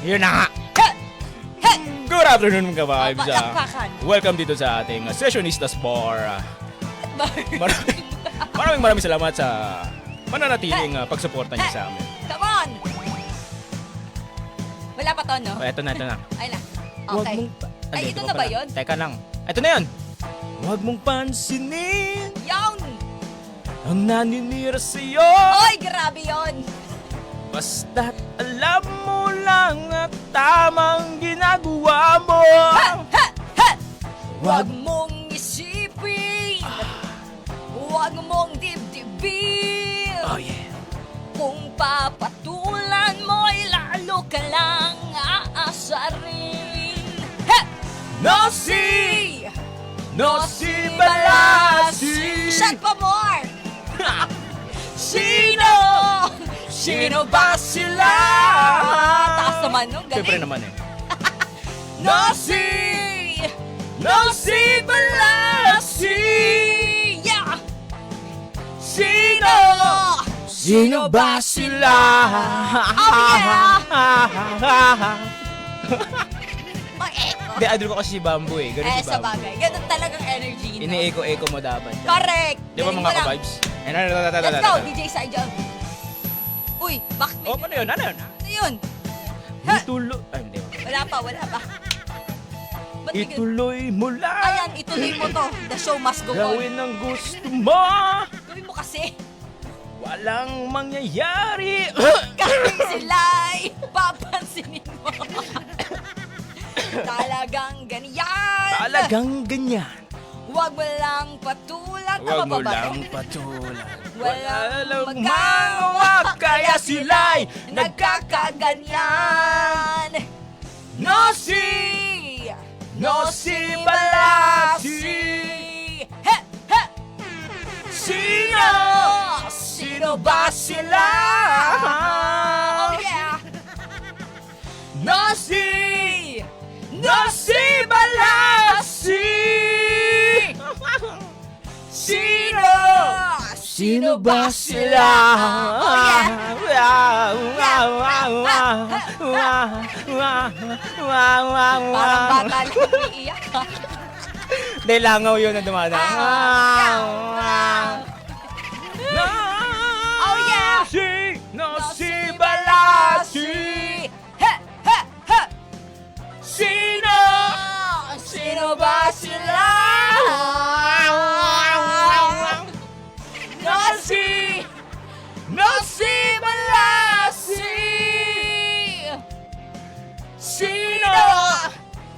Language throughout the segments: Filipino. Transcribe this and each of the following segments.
Yun na nga. He! He! Good afternoon mga vibes. Palakpakan. Welcome dito sa ating Sessionistas Bar. Maraming salamat sa mananatiling pagsuporta niyo sa amin. Come on! Wala pa to, no? Ito na. Ay na. Huwag Okay. mong Ay, Hindi, ito pa na ba pala. yun? Teka lang. Ito na yun. Huwag mong pansinin Yawn! ang naninira sa'yo. Oy, grabe yun! Basta't alam mo lang at tamang ginagawa mo. Ha! Ha! Ha! Wag- Huwag mong isipin! Huwag mong dibdibin! Oh yeah. Kung papatulan mo'y lalo ka lang aasarin. Ha! No si Balasi. Shut pa more! Sino? Sino ba sila? Taas naman nung galing. Siyempre naman eh. No si Balasi! Yeah! Sino? Sino ba sila? Oh yeah! Mag-echo. Hindi, idol ko kasi si Bamboo eh. Ganun Eh, si sa Bamboo. bagay. Ganun talagang energy, no? Ini-echo-echo mo dapat. Correct! Di ba Galing mga mo lang. ka-vibes? Let's go, DJ Saijal. Uy, bakit may... Oh, ano yun? Ano yun? Ha? Ituloy. Ay, hindi. Wala pa. Ba't bigyan- Ituloy mo lang. Ayan, ituloy mo to. The show must go on. Gawin ang gusto mo. Gawin mo kasi. Walang mangyayari. Kahit sila'y papansinin mo. Talagang ganyan. Talagang ganyan. Huwag mo lang patulan. Huwag mo Tama ba ba? lang patulan. Walang magawa, kaya sila'y nagkakaganyan. No si Balasi. He! He! Sino? Sino ba sila? Oh yeah! No si Balasi. Sino? Sino ba sila? Parang bata lang umiiyak. Dahil langaw yun na dumadaan. Oh yeah! Sino si Balasi? He! He! He! Sino? Sino ba sila? No si Balasi. Sino?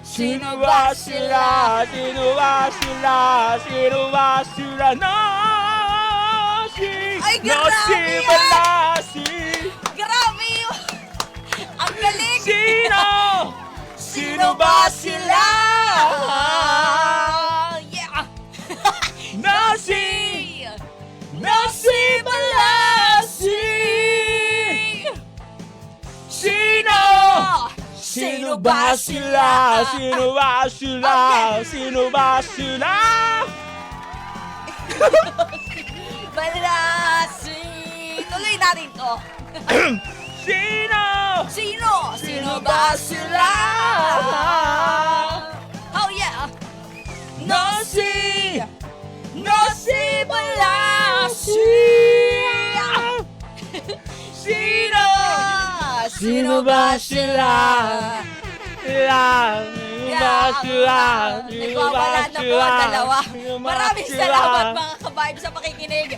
Sino ba sila? Sino ba sila? Sino ba sila? No Ay, No grabe si yan! Balasi. Grabe yun! Ang galing! Sino? Sino ba sila? Yeah! No si Balasi. Sino? Sino ba sila? Sino ba sila? Sino ba sila? Balasi! Tuloy natin to. Sino? Sino ba sila? Oh yeah! No si Balasi. Sino? Sino ba sila? Sino ba sila? Sino ba Nagwawala na po ang sila? dalawa. Sino ba Maraming sila? salamat mga ka-vibe sa pakikinig.